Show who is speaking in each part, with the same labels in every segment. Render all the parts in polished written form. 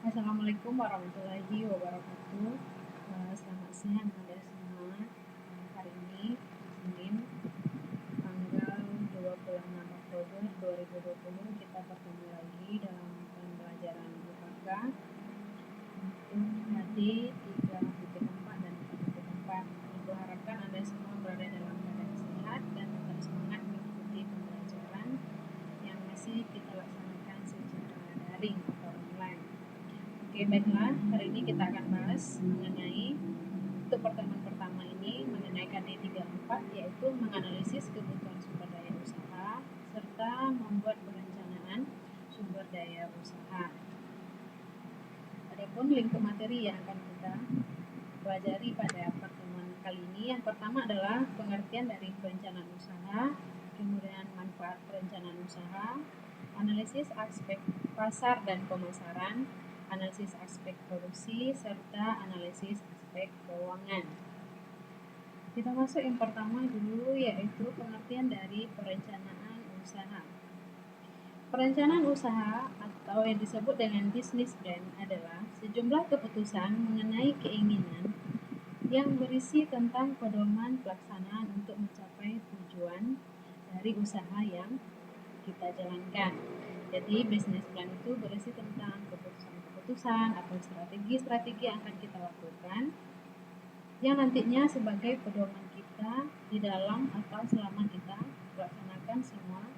Speaker 1: Assalamualaikum warahmatullahi wabarakatuh. Selamat siang Anda semua. Hari ini Senin tanggal 26 Oktober 2020 kita bertemu lagi dalam pembelajaran UKK untuk HD 3.4 dan 4.4. Ibu harapkan Anda semua berada dalam keadaan sehat dan tetap semangat mengikuti pembelajaran yang masih kita laksanakan secara daring atau online. Oke, baiklah. Hari ini kita akan bahas mengenai untuk pertemuan pertama ini mengenai KD34, yaitu menganalisis kebutuhan sumber daya usaha serta membuat perencanaan sumber daya usaha. Adapun link materi yang akan kita pelajari pada pertemuan kali ini, yang pertama adalah pengertian dari perencanaan usaha, kemudian manfaat perencanaan usaha, analisis aspek pasar dan pemasaran, analisis aspek produksi, serta analisis aspek keuangan. Kita masuk yang pertama dulu, yaitu pengertian dari perencanaan usaha. Perencanaan usaha atau yang disebut dengan business plan adalah sejumlah keputusan mengenai keinginan yang berisi tentang pedoman pelaksanaan untuk mencapai tujuan dari usaha yang kita jalankan. Jadi business plan itu berisi tentang keputusan-keputusan atau strategi-strategi yang akan kita lakukan yang nantinya sebagai pedoman kita di dalam atau selama kita melaksanakan semua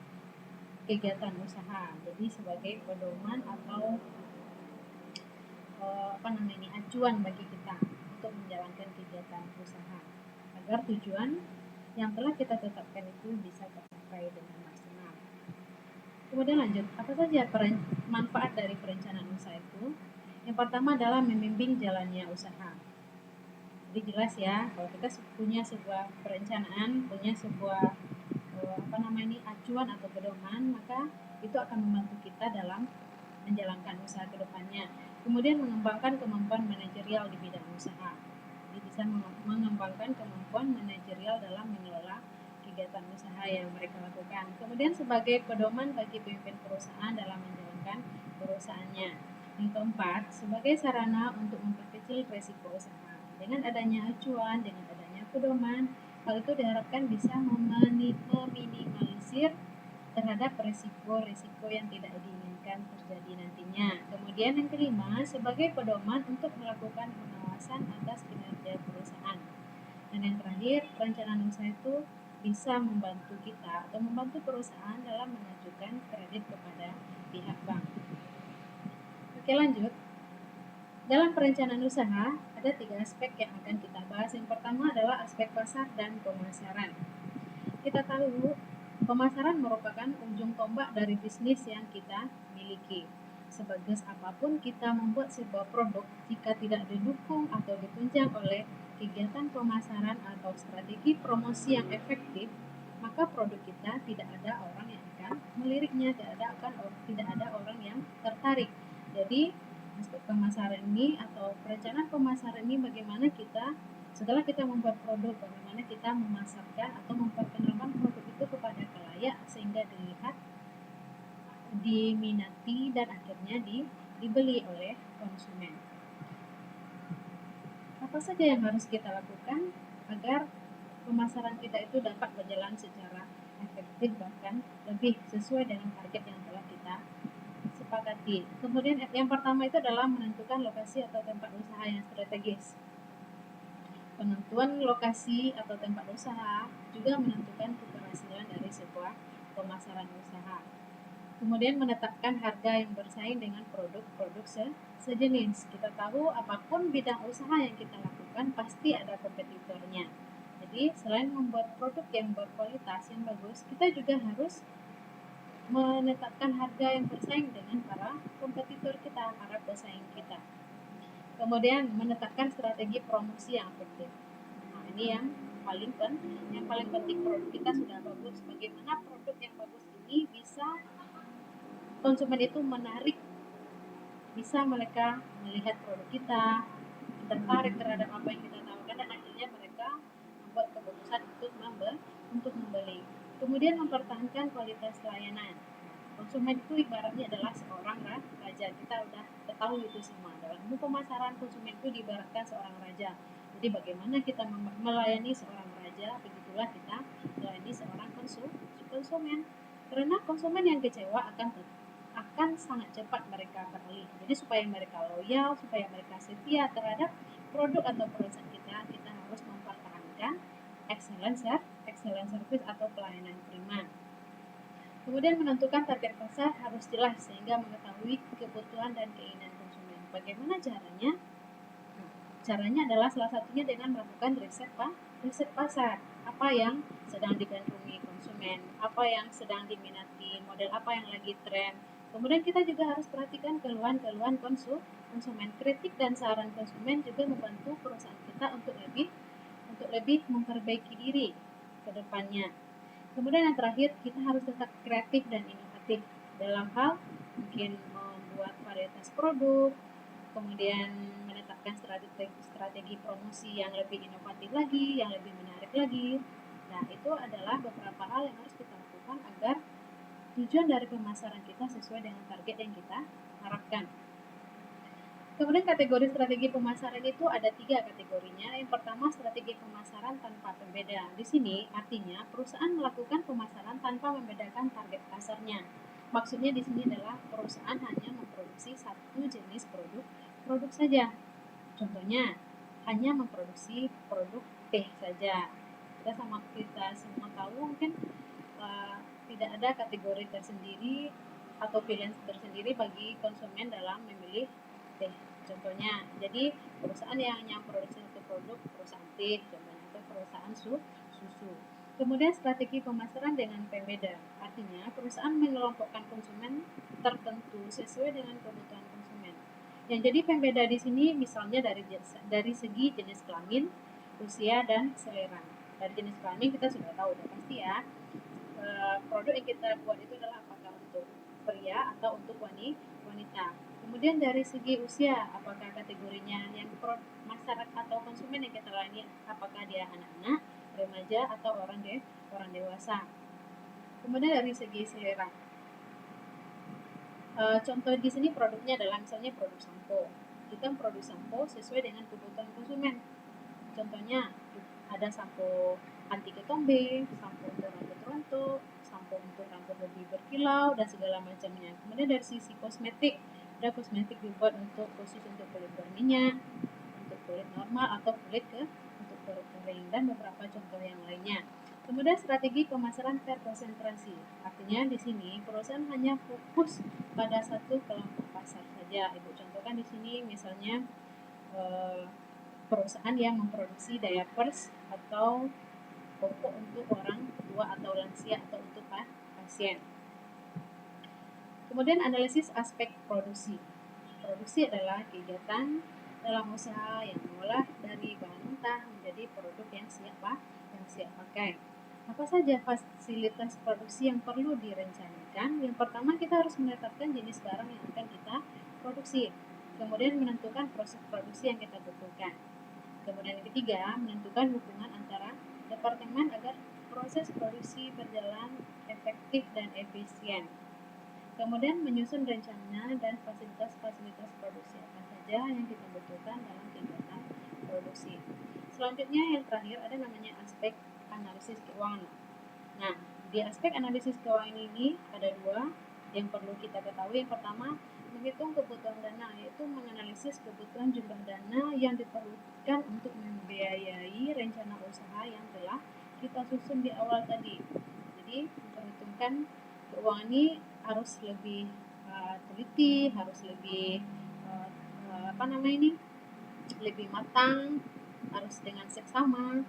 Speaker 1: kegiatan usaha. Jadi sebagai pedoman atau acuan bagi kita untuk menjalankan kegiatan usaha agar tujuan yang telah kita tetapkan itu bisa tercapai dengan maksimal. Kemudian lanjut, apa saja manfaat dari perencanaan usaha itu? Yang pertama adalah membimbing jalannya usaha. Jadi jelas ya, kalau kita punya sebuah perencanaan, punya sebuah acuan atau pedoman, maka itu akan membantu kita dalam menjalankan usaha ke depannya. Kemudian mengembangkan kemampuan manajerial di bidang usaha. Jadi bisa mengembangkan kemampuan manajerial dalam mengelola kegiatan usaha yang mereka lakukan. Kemudian sebagai pedoman bagi pemimpin perusahaan dalam menjalankan perusahaannya. Yang keempat, sebagai sarana untuk memperkecil risiko usaha. Dengan adanya acuan, dengan adanya pedoman, hal itu diharapkan bisa meminimalisir terhadap risiko-risiko yang tidak diinginkan terjadi nantinya. Kemudian yang kelima, sebagai pedoman untuk melakukan pengawasan atas kinerja perusahaan. Dan yang terakhir, perencanaan usaha itu bisa membantu kita atau membantu perusahaan dalam mengajukan kredit kepada pihak bank. Oke, lanjut. Dalam perencanaan usaha, ada 3 aspek yang akan kita bahas. Yang pertama adalah aspek pasar dan pemasaran. Kita tahu pemasaran merupakan ujung tombak dari bisnis yang kita miliki. Sebagus apapun kita membuat sebuah produk, jika tidak didukung atau ditunjang oleh kegiatan pemasaran atau strategi promosi yang efektif, maka produk kita tidak ada orang yang akan meliriknya, tidak ada orang yang tertarik. Jadi aspek pemasaran ini atau perencanaan pemasaran ini bagaimana kita setelah kita membuat produk, bagaimana kita memasarkan atau memperkenalkan produk itu kepada khalayak sehingga dilihat, diminati, dan akhirnya dibeli oleh konsumen. Apa saja yang harus kita lakukan agar pemasaran kita itu dapat berjalan secara efektif, bahkan lebih sesuai dengan target yang telah kita sepakati. Kemudian yang pertama itu adalah menentukan lokasi atau tempat usaha yang strategis. Penentuan lokasi atau tempat usaha juga menentukan keberhasilan dari sebuah pemasaran usaha. Kemudian menetapkan harga yang bersaing dengan produk-produk sejenis. Kita tahu apapun bidang usaha yang kita lakukan pasti ada kompetitornya. Jadi selain membuat produk yang berkualitas yang bagus, kita juga harus menetapkan harga yang bersaing dengan para kompetitor kita, para pesaing kita. Kemudian menetapkan strategi promosi yang efektif. Nah, ini yang paling penting, produk kita sudah bagus. Bagaimana produk yang bagus ini bisa konsumen itu menarik, bisa mereka melihat produk kita, tertarik terhadap apa yang kita tawarkan, dan akhirnya mereka membuat keputusan untuk membeli. Kemudian mempertahankan kualitas layanan. Konsumen itu ibaratnya adalah seorang raja. Kita udah tahu itu semua. Dalam ilmu pemasaran, konsumen itu diibaratkan seorang raja. Jadi bagaimana kita melayani seorang raja, begitulah kita melayani seorang konsumen. Karena konsumen yang kecewa akan sangat cepat mereka beralih. Jadi supaya mereka loyal, supaya mereka setia terhadap produk atau perusahaan kita harus mempertahankan excellent service atau pelayanan prima. Kemudian menentukan target pasar harus jelas sehingga mengetahui kebutuhan dan keinginan konsumen. Bagaimana caranya? Caranya adalah salah satunya dengan melakukan riset pasar. Apa yang sedang digandrungi konsumen, apa yang sedang diminati, model apa yang lagi tren. Kemudian kita juga harus perhatikan keluhan-keluhan konsumen. Kritik dan saran konsumen juga membantu perusahaan kita untuk lebih memperbaiki diri ke depannya. Kemudian yang terakhir, kita harus tetap kreatif dan inovatif dalam hal mungkin membuat varietas produk, kemudian menetapkan strategi promosi yang lebih inovatif lagi, yang lebih menarik lagi. Nah, itu adalah beberapa hal yang harus kita lakukan agar tujuan dari pemasaran kita sesuai dengan target yang kita harapkan. Kemudian kategori strategi pemasaran itu ada 3 kategorinya. Yang pertama, strategi pemasaran tanpa pembeda. Di sini artinya perusahaan melakukan pemasaran tanpa membedakan target pasarnya. Maksudnya di sini adalah perusahaan hanya memproduksi satu jenis produk saja. Contohnya, hanya memproduksi produk teh saja. Kita semua tahu mungkin tidak ada kategori tersendiri atau pilihan tersendiri bagi konsumen dalam memilih teh. Contohnya, jadi perusahaan yang hanya memproduksi satu produk, perusahaan teh, contohnya, atau perusahaan susu. Kemudian strategi pemasaran dengan pembeda, artinya perusahaan mengelompokkan konsumen tertentu sesuai dengan kebutuhan konsumen. Yang jadi pembeda di sini misalnya dari segi jenis kelamin, usia, dan selera. Dari jenis kelamin kita sudah tahu, udah pasti ya. Produk yang kita buat itu adalah apakah untuk pria atau untuk wanita. Kemudian dari segi usia, apakah kategorinya yang masyarakat atau konsumen yang kita layani, apakah dia anak-anak, remaja, atau orang dewasa. Kemudian dari segi selera, contoh di sini produknya adalah misalnya produk sampo. Kita produk sampo sesuai dengan kebutuhan konsumen. Contohnya ada sampo anti ketombe, sampo untuk rambut rontok, sampo untuk rambut lebih berkilau, dan segala macamnya. Kemudian dari sisi kosmetik, ada kosmetik dibuat khusus untuk kulit berminyak, untuk kulit normal, atau untuk kulit kering, dan beberapa contoh yang lainnya. Kemudian strategi pemasaran terkonsentrasi, artinya di sini perusahaan hanya fokus pada satu kelompok pasar saja. Ibu contohkan di sini misalnya perusahaan yang memproduksi diapers atau popok untuk orang tua atau lansia atau untuk pasien. Kemudian analisis aspek produksi. Produksi adalah kegiatan dalam usaha yang mengolah dari bahan mentah menjadi produk yang siap pakai. Apa saja fasilitas produksi yang perlu direncanakan? Yang pertama, kita harus menetapkan jenis barang yang akan kita produksi. Kemudian menentukan proses produksi yang kita butuhkan. Kemudian yang ketiga, menentukan hubungan antara departemen agar proses produksi berjalan efektif dan efisien. Kemudian menyusun rencana dan fasilitas produksi apa saja yang kita butuhkan dalam kegiatan produksi. Selanjutnya yang terakhir ada namanya aspek analisis keuangan. Nah, di aspek analisis keuangan ini ada 2 yang perlu kita ketahui. Yang pertama, menghitung kebutuhan dana, yaitu menganalisis kebutuhan jumlah dana yang diperlukan untuk membiayai rencana usaha yang telah kita susun di awal tadi. Jadi, memperhitungkan keuangan ini harus lebih teliti, harus lebih lebih matang, harus dengan seksama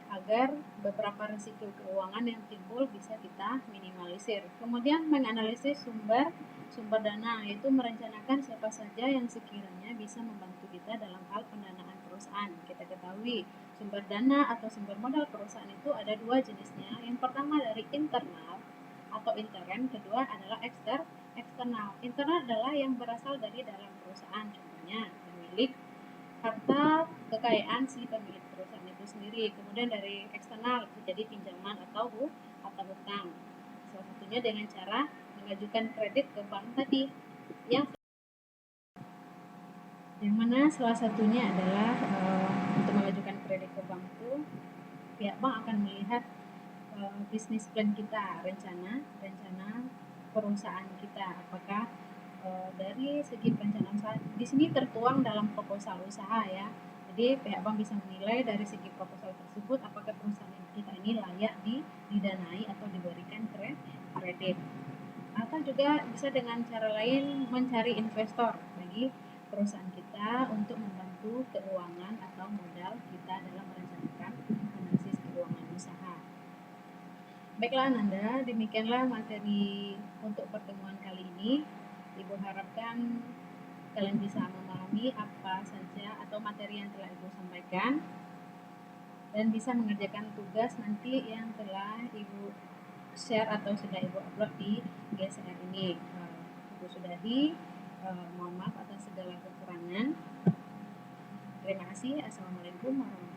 Speaker 1: agar beberapa risiko keuangan yang timbul bisa kita minimalisir. Kemudian menganalisis sumber dana, yaitu merencanakan siapa saja yang sekiranya bisa membantu kita dalam hal pendanaan perusahaan. Kita ketahui sumber dana atau sumber modal perusahaan itu ada 2 jenisnya. Yang pertama dari internal atau intern, kedua adalah eksternal. Internal adalah yang berasal dari dalam perusahaan, contohnya pemilik harta kekayaan si pemilik perusahaan itu sendiri. Kemudian dari eksternal jadi pinjaman atau hutang. Salah satunya dengan cara mengajukan kredit ke bank tadi. Yang Yang mana salah satunya adalah untuk mengajukan kredit ke bank itu pihak bank akan melihat bisnis plan kita, rencana perusahaan kita, apakah dari segi perencanaan usaha di sini tertuang dalam proposal usaha ya. Jadi pihak bank bisa menilai dari segi proposal tersebut apakah perusahaan kita ini layak didanai atau diberikan kredit. Atau juga bisa dengan cara lain mencari investor bagi perusahaan kita untuk membantu keuangan atau modal kita dalam merencanakan analisis keuangan usaha. Baiklah Nanda, demikianlah materi untuk pertemuan kali ini. Ibu harapkan kalian bisa memahami apa saja atau materi yang telah Ibu sampaikan dan bisa mengerjakan tugas nanti yang telah Ibu share atau sudah Ibu upload di GSR ini. Ibu sudahi, mohon maaf atas segala kekurangan. Terima kasih. Assalamualaikum warahmatullahi wabarakatuh.